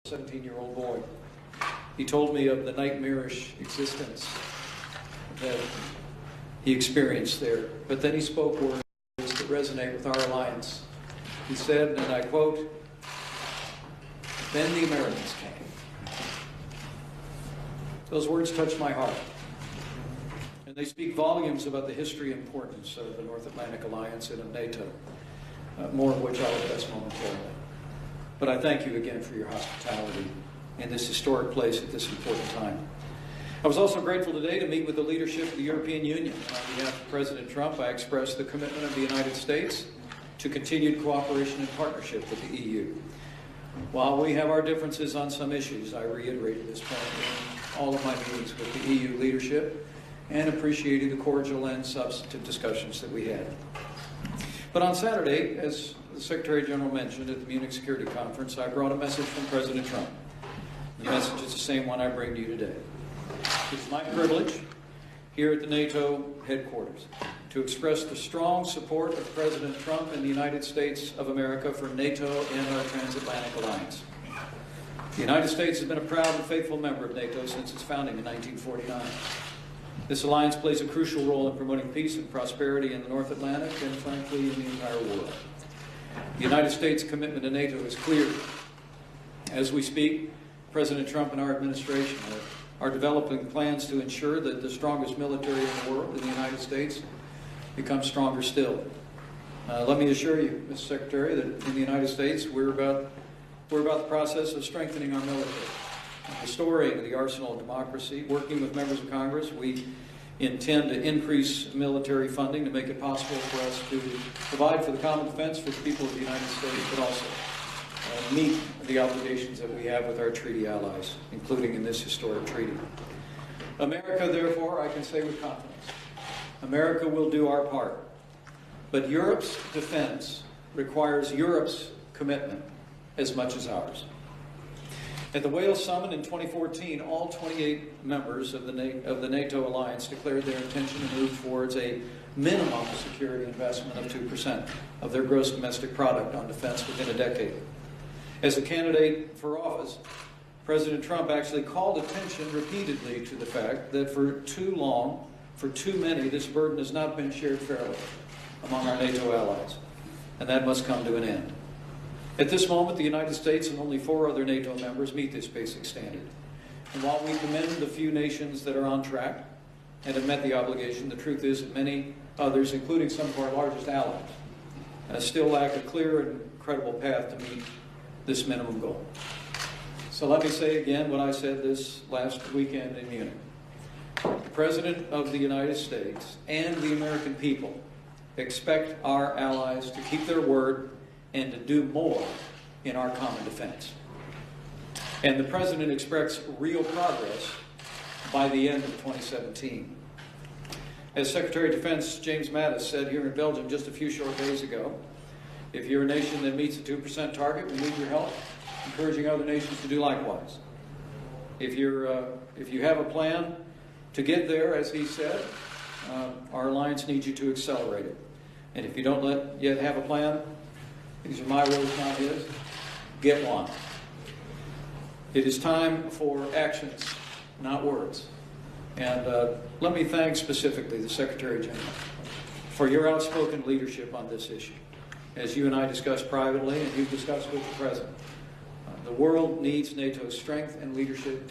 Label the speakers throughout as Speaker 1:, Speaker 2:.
Speaker 1: 17-year-old boy. He told me of the nightmarish existence that he experienced there. But then he spoke words that resonate with our alliance. He said, and I quote, "Then the Americans came." Those words touched my heart. And they speak volumes about the history and importance of the North Atlantic Alliance and of NATO, more of which I'll address momentarily. But I thank you again for your hospitality in this historic place at this important time. I was also grateful today to meet with the leadership of the European Union. On behalf of President Trump, I expressed the commitment of the United States to continued cooperation and partnership with the EU. While we have our differences on some issues, I reiterated this point in all of my meetings with the EU leadership and appreciated the cordial and substantive discussions that we had. But on Saturday, as the Secretary General mentioned at the Munich Security Conference, I brought a message from President Trump. The message is the same one I bring to you today. It's my privilege here at the NATO headquarters to express the strong support of President Trump and the United States of America for NATO and our transatlantic alliance. The United States has been a proud and faithful member of NATO since its founding in 1949. This alliance plays a crucial role in promoting peace and prosperity in the North Atlantic and, frankly, in the entire world. The United States' commitment to NATO is clear. As we speak, President Trump and our administration are developing plans to ensure that the strongest military in the world, in the United States, becomes stronger still. Let me assure you, Mr. Secretary, that in the United States, we're about the process of strengthening our military, restoring the arsenal of democracy. Working with members of Congress, we intend to increase military funding to make it possible for us to provide for the common defense for the people of the United States, but also meet the obligations that we have with our treaty allies, including in this historic treaty. America, therefore, I can say with confidence, America will do our part. But Europe's defense requires Europe's commitment as much as ours. At the Wales Summit in 2014, all 28 members of the NATO alliance declared their intention to move towards a minimum security investment of 2% of their gross domestic product on defense within a decade. As a candidate for office, President Trump actually called attention repeatedly to the fact that for too long, for too many, this burden has not been shared fairly among our NATO allies, and that must come to an end. At this moment, the United States and only 4 other NATO members meet this basic standard. And while we commend the few nations that are on track and have met the obligation, the truth is that many others, including some of our largest allies, still lack a clear and credible path to meet this minimum goal. So let me say again what I said this last weekend in Munich. The President of the United States and the American people expect our allies to keep their word and to do more in our common defense. And the President expects real progress by the end of 2017. As Secretary of Defense James Mattis said here in Belgium just a few short days ago, if you're a nation that meets the 2% target, we need your help, encouraging other nations to do likewise. If you have a plan to get there, as he said, our alliance needs you to accelerate it. And if you don't yet have a plan, these are my words, not his, get one. It is time for actions, not words. And let me thank specifically the Secretary General for your outspoken leadership on this issue. As you and I discussed privately, and you've discussed with the President, the world needs NATO's strength and leadership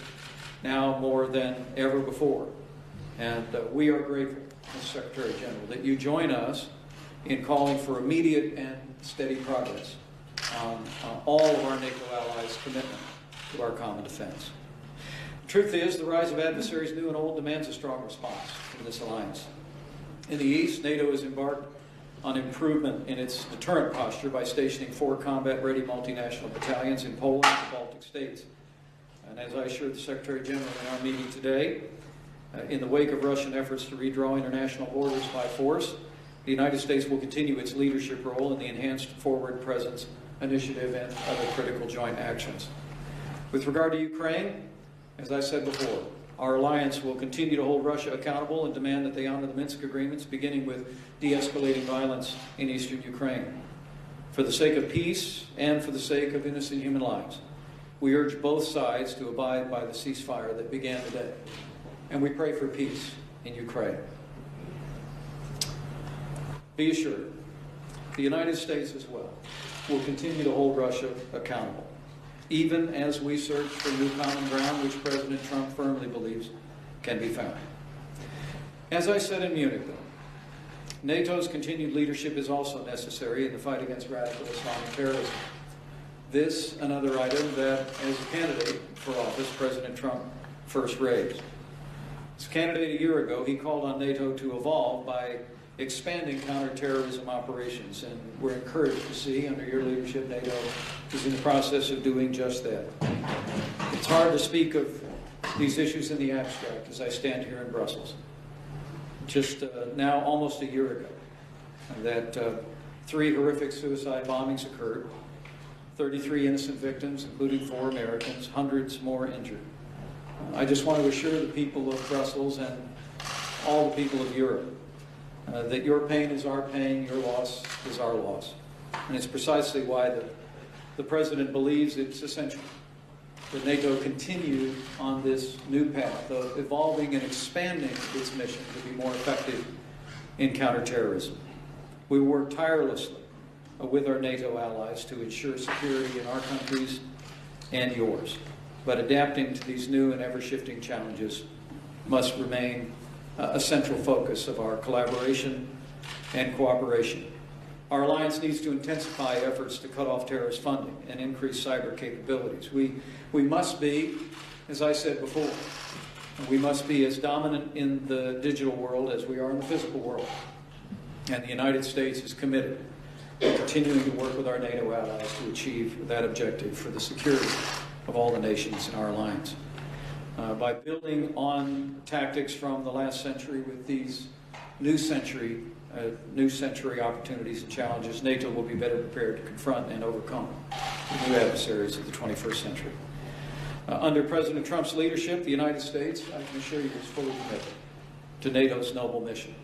Speaker 1: now more than ever before. And we are grateful, Mr. Secretary General, that you join us in calling for immediate and steady progress on all of our NATO allies' commitment to our common defense. The truth is, the rise of adversaries new and old demands a strong response from this alliance. In the East, NATO has embarked on improvement in its deterrent posture by stationing 4 combat-ready multinational battalions in Poland and the Baltic states. And as I assured the Secretary General in our meeting today, in the wake of Russian efforts to redraw international borders by force, the United States will continue its leadership role in the Enhanced Forward Presence Initiative and other critical joint actions. With regard to Ukraine, as I said before, our alliance will continue to hold Russia accountable and demand that they honor the Minsk agreements, beginning with de-escalating violence in eastern Ukraine. For the sake of peace and for the sake of innocent human lives, We urge both sides to abide by the ceasefire that began today, and we pray for peace in Ukraine. Be assured, the United States as well will continue to hold Russia accountable, even as we search for new common ground which President Trump firmly believes can be found. As I said in Munich, though, NATO's continued leadership is also necessary in the fight against radical Islamic terrorism. This, another item that, as a candidate for office, President Trump first raised. As a candidate a year ago, he called on NATO to evolve by expanding counterterrorism operations, and we're encouraged to see, under your leadership, NATO is in the process of doing just that. It's hard to speak of these issues in the abstract as I stand here in Brussels. Just now, almost a year ago, that 3 horrific suicide bombings occurred, 33 innocent victims, including 4 Americans, hundreds more injured. I just want to assure the people of Brussels and all the people of Europe that your pain is our pain, your loss is our loss. And it's precisely why the President believes it's essential that NATO continue on this new path of evolving and expanding its mission to be more effective in counterterrorism. We work tirelessly with our NATO allies to ensure security in our countries and yours. But adapting to these new and ever-shifting challenges must remain a central focus of our collaboration and cooperation. Our alliance needs to intensify efforts to cut off terrorist funding and increase cyber capabilities. We must be, as I said before, we must be as dominant in the digital world as we are in the physical world. And the United States is committed to continuing to work with our NATO allies to achieve that objective for the security of all the nations in our alliance. By building on tactics from the last century with these new century opportunities and challenges, NATO will be better prepared to confront and overcome the new adversaries of the 21st century. Under President Trump's leadership, the United States, I can assure you, is fully committed to NATO's noble mission.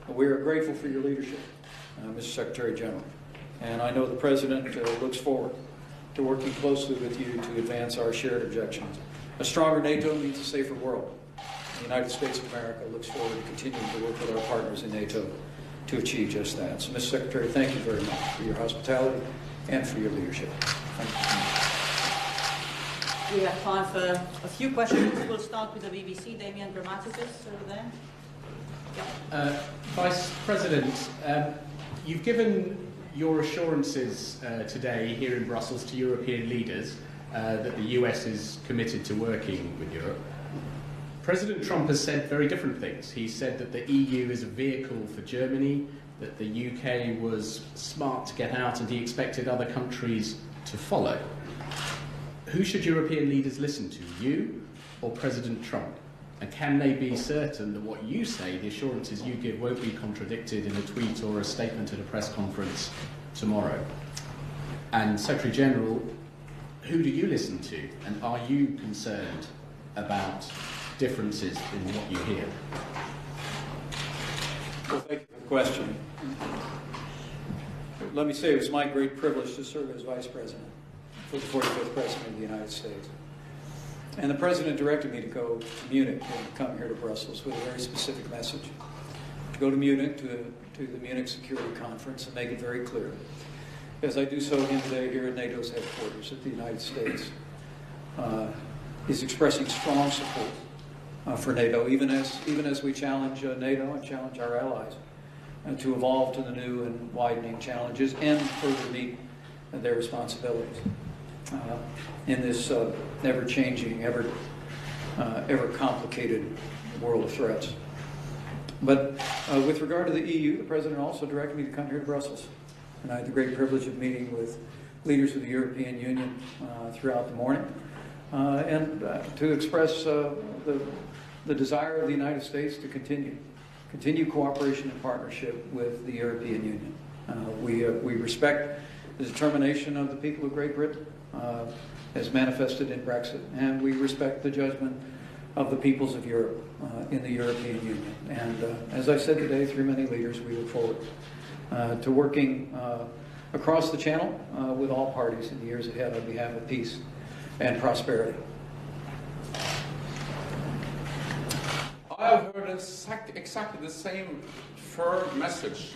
Speaker 1: We are grateful for your leadership, Mr. Secretary General, and I know the President looks forward to working closely with you to advance our shared objectives. A stronger NATO means a safer world. The United States of America looks forward to continuing to work with our partners in NATO to achieve just that. So, Mr. Secretary, thank you very much for your hospitality and for your leadership. Thank
Speaker 2: you. We have time for a few questions. We'll start with the BBC. Damian Dramaticus over there. Yeah.
Speaker 3: Vice President, you've given your assurances today here in Brussels to European leaders that the US is committed to working with Europe. President Trump has said very different things. He said that the EU is a vehicle for Germany, that the UK was smart to get out, and he expected other countries to follow. Who should European leaders listen to, you or President Trump? And can they be certain that what you say, the assurances you give, won't be contradicted in a tweet or a statement at a press conference tomorrow? And Secretary General, who do you listen to? And are you concerned about differences in what you hear?
Speaker 1: Well, thank you for the question. Let me say it was my great privilege to serve as Vice President for the 45th President of the United States. And the President directed me to go to Munich and come here to Brussels with a very specific message. To go to Munich, to the Munich Security Conference, and make it very clear, as I do so again today here at NATO's headquarters, that the United States is expressing strong support for NATO, even as we challenge NATO and challenge our allies to evolve to the new and widening challenges and further meet their responsibilities in this ever-changing, ever-complicated world of threats. But with regard to the EU, the President also directed me to come here to Brussels. And I had the great privilege of meeting with leaders of the European Union throughout the morning and to express the desire of the United States to continue cooperation and partnership with the European Union. We respect the determination of the people of Great Britain as manifested in Brexit, and we respect the judgment of the peoples of Europe in the European Union. And as I said today, through many leaders, we look forward to working across the channel with all parties in the years ahead on behalf of peace and prosperity.
Speaker 4: I have heard exactly the same firm message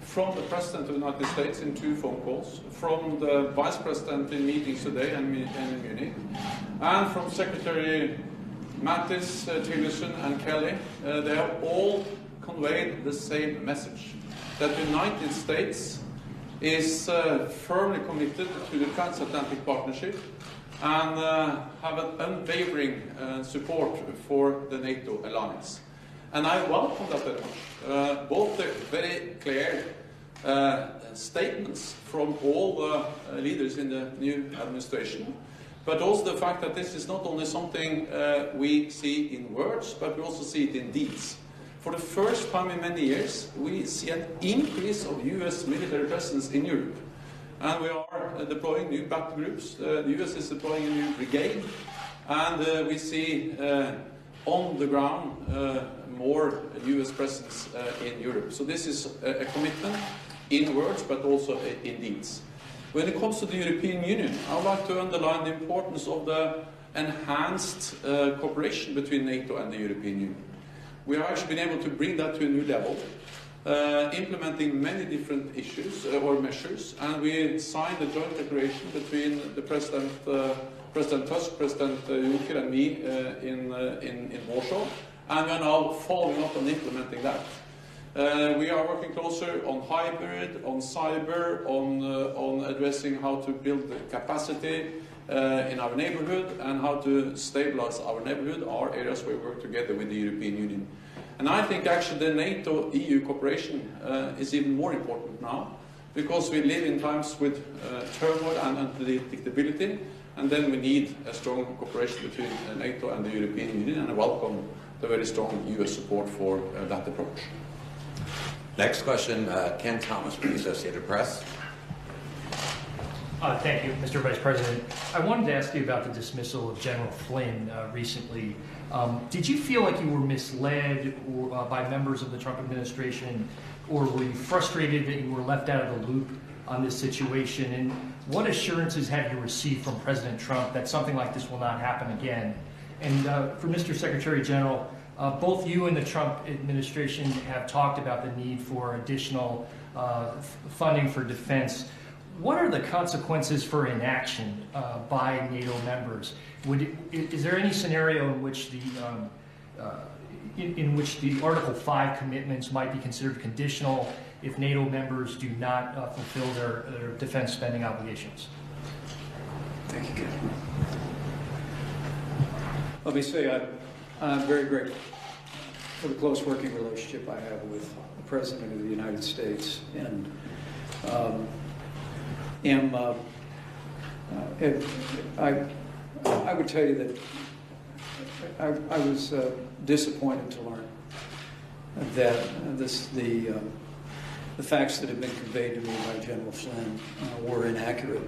Speaker 4: from the President of the United States in 2 phone calls, from the Vice President in meetings today and in Munich, and from Secretary Mattis, Tillerson and Kelly. They have all conveyed the same message, that the United States is firmly committed to the transatlantic partnership and have an unwavering support for the NATO alliance. And I welcome that very much. Both the very clear statements from all the leaders in the new administration, but also the fact that this is not only something we see in words, but we also see it in deeds. For the first time in many years, we see an increase of US military presence in Europe. And we are deploying new battle groups. The US is deploying a new brigade. And we see on the ground more US presence in Europe. So this is a commitment in words, but also in deeds. When it comes to the European Union, I would like to underline the importance of the enhanced cooperation between NATO and the European Union. We have actually been able to bring that to a new level, implementing many different issues or measures, and we signed a joint declaration between the President Tusk, President Juncker and me in Warsaw, and we are now following up and implementing that. We are working closer on hybrid, on cyber, on addressing how to build the capacity in our neighborhood and how to stabilize our neighborhood are areas where we work together with the European Union. And I think actually the NATO-EU cooperation is even more important now, because we live in times with turmoil and unpredictability, and then we need a strong cooperation between NATO and the European Union, and I welcome the very strong US support for that approach.
Speaker 5: Next question, Ken Thomas from the Associated Press.
Speaker 6: Thank you, Mr. Vice President. I wanted to ask you about the dismissal of General Flynn recently. Did you feel like you were misled by members of the Trump administration, or were you frustrated that you were left out of the loop on this situation? And what assurances have you received from President Trump that something like this will not happen again? And for Mr. Secretary General, both you and the Trump administration have talked about the need for additional funding for defense. What are the consequences for inaction by NATO members? Is there any scenario in which the Article 5 commitments might be considered conditional if NATO members do not fulfill their defense spending obligations?
Speaker 1: Thank you, Ken. Let me say I'm very grateful for the close working relationship I have with the President of the United States, and I would tell you that I was disappointed to learn that the facts that have been conveyed to me by General Flynn were inaccurate.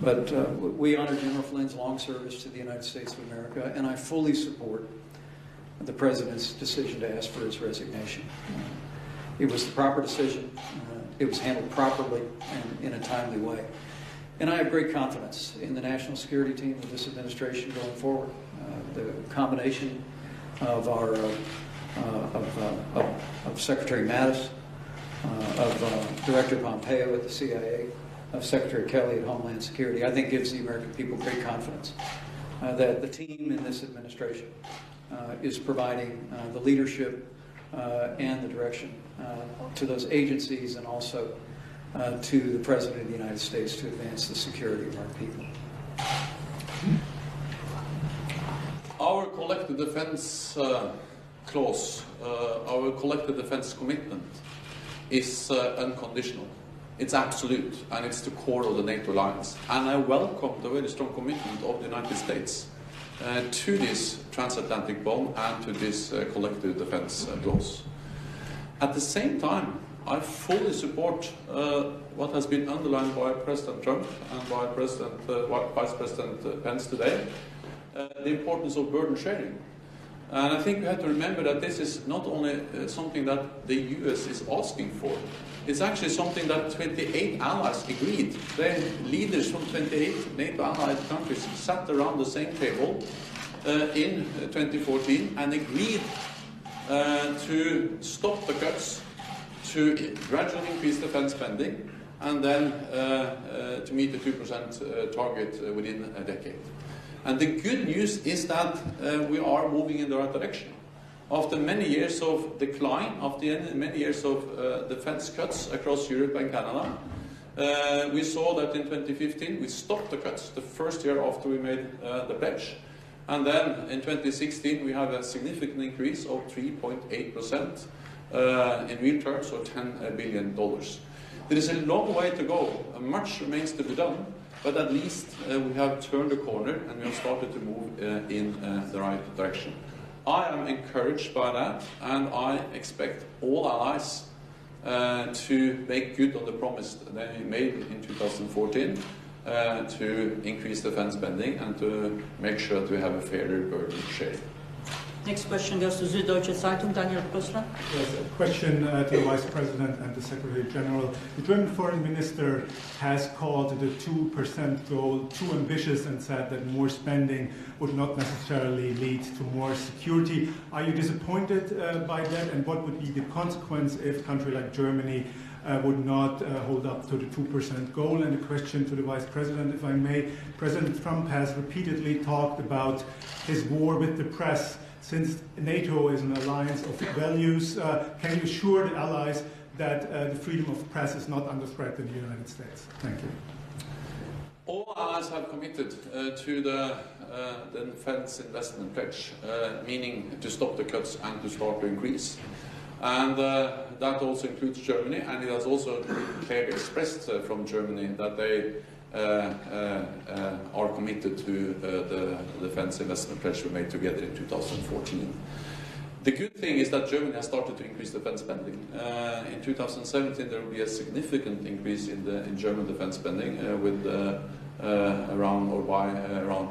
Speaker 1: But we honor General Flynn's long service to the United States of America, and I fully support the President's decision to ask for his resignation. It was the proper decision. It was handled properly and in a timely way. And I have great confidence in the national security team of this administration going forward. The combination of our of Secretary Mattis, of Director Pompeo at the CIA, of Secretary Kelly at Homeland Security, I think gives the American people great confidence that the team in this administration is providing the leadership and the direction to those agencies, and also to the President of the United States to advance the security of our people.
Speaker 4: Our collective defense clause, our collective defense commitment is unconditional. It's absolute, and it's the core of the NATO alliance. And I welcome the very strong commitment of the United States to this transatlantic bond and to this collective defense clause. At the same time, I fully support what has been underlined by President Trump and by Vice President Pence today, the importance of burden sharing. And I think we have to remember that this is not only something that the US is asking for, it's actually something that 28 allies agreed. The leaders from 28 NATO allied countries sat around the same table in 2014 and agreed to stop the cuts, to gradually increase defense spending, and then to meet the 2% target within a decade. And the good news is that we are moving in the right direction. After many years of decline, after many years of defense cuts across Europe and Canada, we saw that in 2015 we stopped the cuts, the first year after we made the pledge. And then in 2016 we have a significant increase of 3.8% in real terms, or $10 billion. There is a long way to go, much remains to be done, but at least we have turned the corner and we have started to move in the right direction. I am encouraged by that, and I expect all allies to make good on the promise they made in 2014 to increase defense spending and to make sure that we have a fairer burden sharing.
Speaker 2: Next question goes to Süddeutsche Zeitung, Daniel Brüssler.
Speaker 7: Yes, a question to the Vice President and the Secretary General. The German Foreign Minister has called the 2% goal too ambitious and said that more spending would not necessarily lead to more security. Are you disappointed by that, and what would be the consequence if a country like Germany would not hold up to the 2% goal? And a question to the Vice President, if I may. President Trump has repeatedly talked about his war with the press. Since NATO is an alliance of values, can you assure the allies that the freedom of press is not under threat in the United States? Thank you.
Speaker 4: All allies have committed to the defense investment pledge, meaning to stop the cuts and to start to increase. And that also includes Germany, and it has also clearly expressed from Germany that they are committed to the defense investment pledge we made together in 2014. The good thing is that Germany has started to increase defense spending. In 2017 there will be a significant increase in German defense spending with around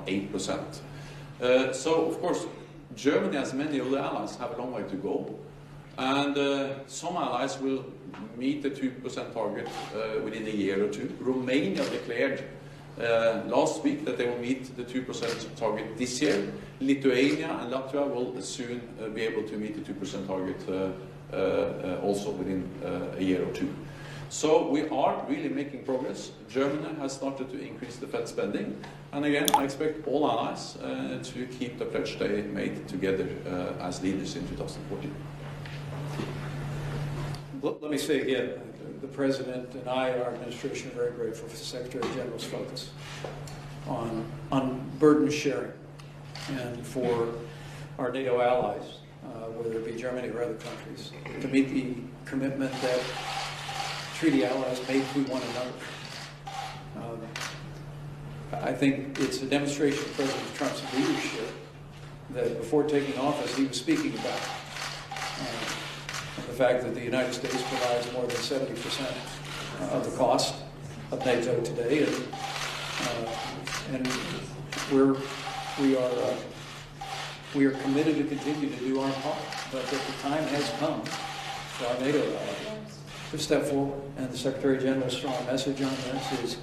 Speaker 4: 8%. So of course Germany, as many other allies, have a long way to go. And some allies will meet the 2% target within a year or two. Romania declared last week that they will meet the 2% target this year. Lithuania and Latvia will soon be able to meet the 2% target also within a year or two. So we are really making progress. Germany has started to increase defense spending. And again, I expect all allies to keep the pledge they made together as leaders in 2014.
Speaker 1: Let me say again, the President and I, our administration, are very grateful for the Secretary General's focus on burden sharing, and for our NATO allies, whether it be Germany or other countries, to meet the commitment that treaty allies made to one another. I think it's a demonstration of President Trump's leadership that before taking office he was speaking about the fact that the United States provides more than 70% of the cost of NATO today, and we are committed to continue to do our part. But that the time has come for our NATO allies to step forward, and the Secretary General's strong message on this is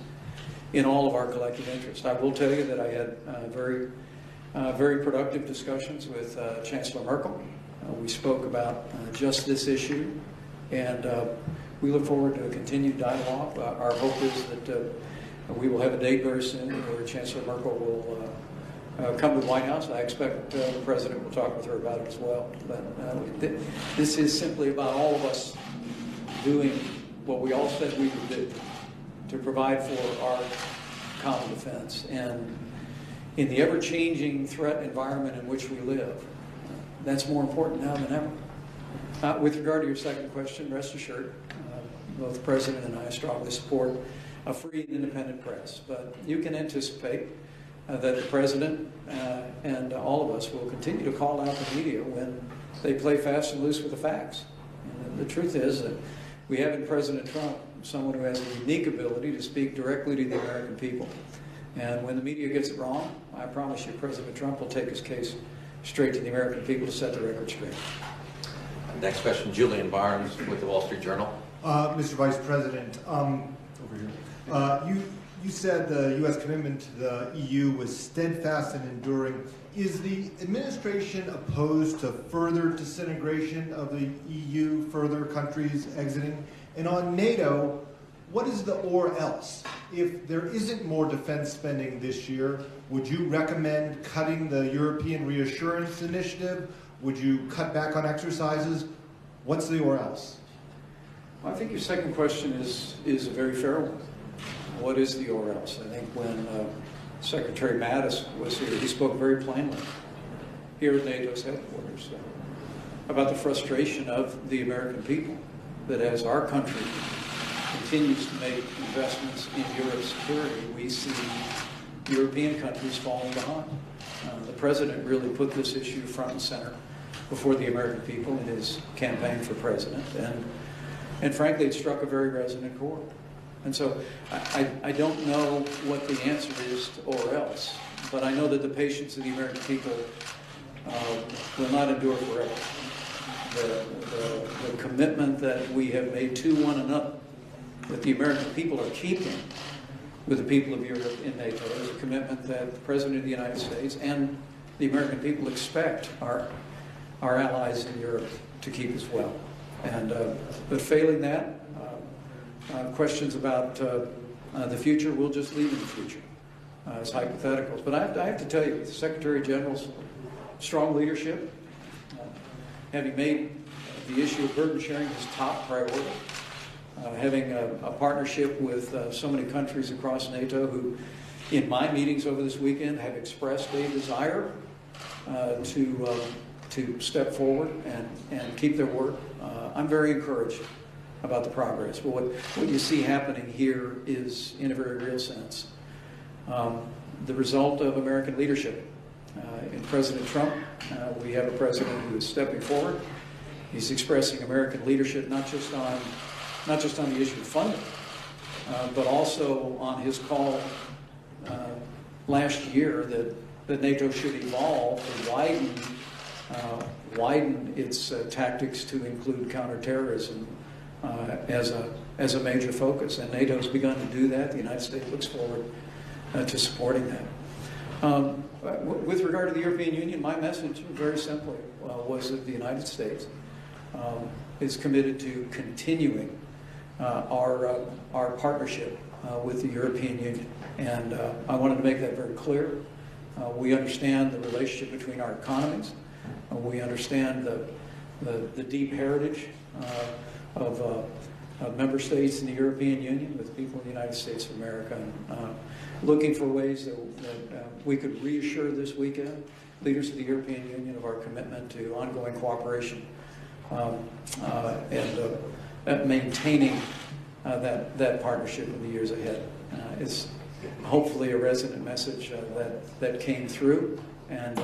Speaker 1: in all of our collective interest. I will tell you that I had very productive discussions with Chancellor Merkel. We spoke about just this issue, and we look forward to a continued dialogue. Our hope is that we will have a date very soon where Chancellor Merkel will come to the White House. I expect the President will talk with her about it as well. But this is simply about all of us doing what we all said we would do to provide for our common defense. And in the ever-changing threat environment in which we live, that's more important now than ever. With regard to your second question, rest assured, both the President and I strongly support a free and independent press. But you can anticipate that the President and all of us will continue to call out the media when they play fast and loose with the facts. And the truth is that we have in President Trump someone who has a unique ability to speak directly to the American people. And when the media gets it wrong, I promise you President Trump will take his case straight to the American people to set the record straight.
Speaker 5: Next question, Julian Barnes with the Wall Street Journal.
Speaker 8: Mr. Vice President, over here. You said the U.S. commitment to the EU was steadfast and enduring. Is the administration opposed to further disintegration of the EU, further countries exiting? And on NATO, what is the or else? If there isn't more defense spending this year, would you recommend cutting the European Reassurance Initiative? Would you cut back on exercises? What's the or else?
Speaker 1: Well, I think your second question is a very fair one. What is the or else? I think when Secretary Mattis was here, he spoke very plainly here at NATO's headquarters about the frustration of the American people, that as our country continues to make investments in Europe's security, we see European countries falling behind. The President really put this issue front and center before the American people in his campaign for president, and frankly, it struck a very resonant chord. And so I don't know what the answer is to or else, but I know that the patience of the American people will not endure forever. The commitment that we have made to one another, that the American people are keeping with the people of Europe in NATO, is a commitment that the President of the United States and the American people expect our allies in Europe to keep as well. And but failing that, questions about the future, we'll just leave in the future as hypotheticals. But I have to tell you, the Secretary General's strong leadership, having made the issue of burden sharing his top priority, having a partnership with so many countries across NATO who, in my meetings over this weekend, have expressed a desire to step forward and keep their word. I'm very encouraged about the progress. But what you see happening here is, in a very real sense, the result of American leadership. In President Trump, we have a president who is stepping forward. He's expressing American leadership not just on the issue of funding, but also on his call last year that NATO should evolve and widen its tactics to include counterterrorism as a major focus. And NATO's begun to do that. The United States looks forward to supporting that. With regard to the European Union, my message very simply was that the United States is committed to continuing our partnership with the European Union. And I wanted to make that very clear. We understand the relationship between our economies. We understand the deep heritage of member states in the European Union with people in the United States of America. Looking for ways that we could reassure this weekend leaders of the European Union of our commitment to ongoing cooperation and maintaining that partnership in the years ahead. It's hopefully a resonant message that came through, and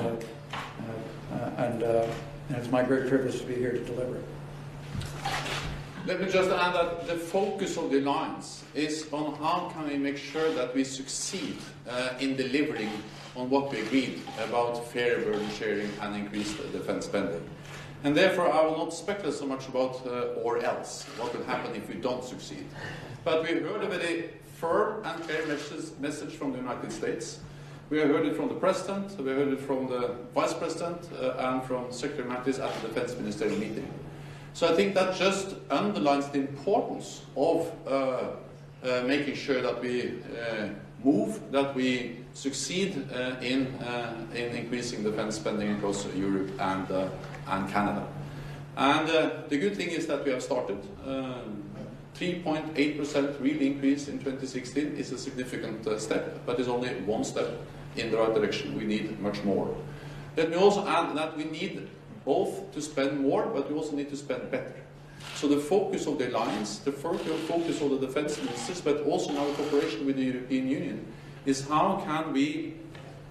Speaker 1: it's my great privilege to be here to deliver it.
Speaker 4: Let me just add that the focus of the alliance is on how can we make sure that we succeed in delivering on what we agreed about fair burden sharing and increased defense spending. And therefore, I will not speculate so much about or else, what will happen if we don't succeed. But we heard a very firm and clear message from the United States. We have heard it from the President, we heard it from the Vice President, and from Secretary Mattis at the Defense Ministerial meeting. So I think that just underlines the importance of making sure that we move, that we succeed in increasing defense spending across Europe and Canada. And the good thing is that we have started. 3.8% real increase in 2016 is a significant step, but it's only one step in the right direction. We need much more. Let me also add that we need both to spend more, but we also need to spend better. So the focus of the alliance, the focus of the defense ministers, but also in our cooperation with the European Union, is how can we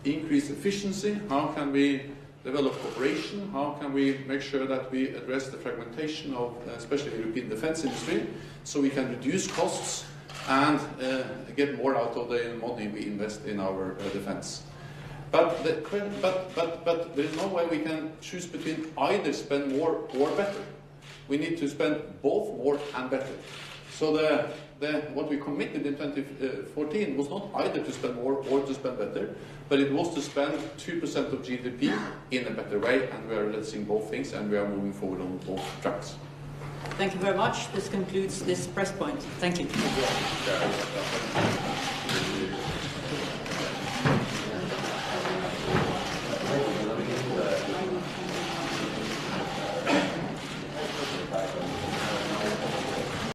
Speaker 4: increase efficiency, how can we develop cooperation, how can we make sure that we address the fragmentation of especially the European defense industry, so we can reduce costs and get more out of the money we invest in our defense. But there is no way we can choose between either spend more or better. We need to spend both more and better. So what we committed in 2014 was not either to spend more or to spend better, but it was to spend 2% of GDP in a better way, and we are realizing both things, and we are moving forward on both tracks.
Speaker 2: Thank you very much. This concludes this press point. Thank you.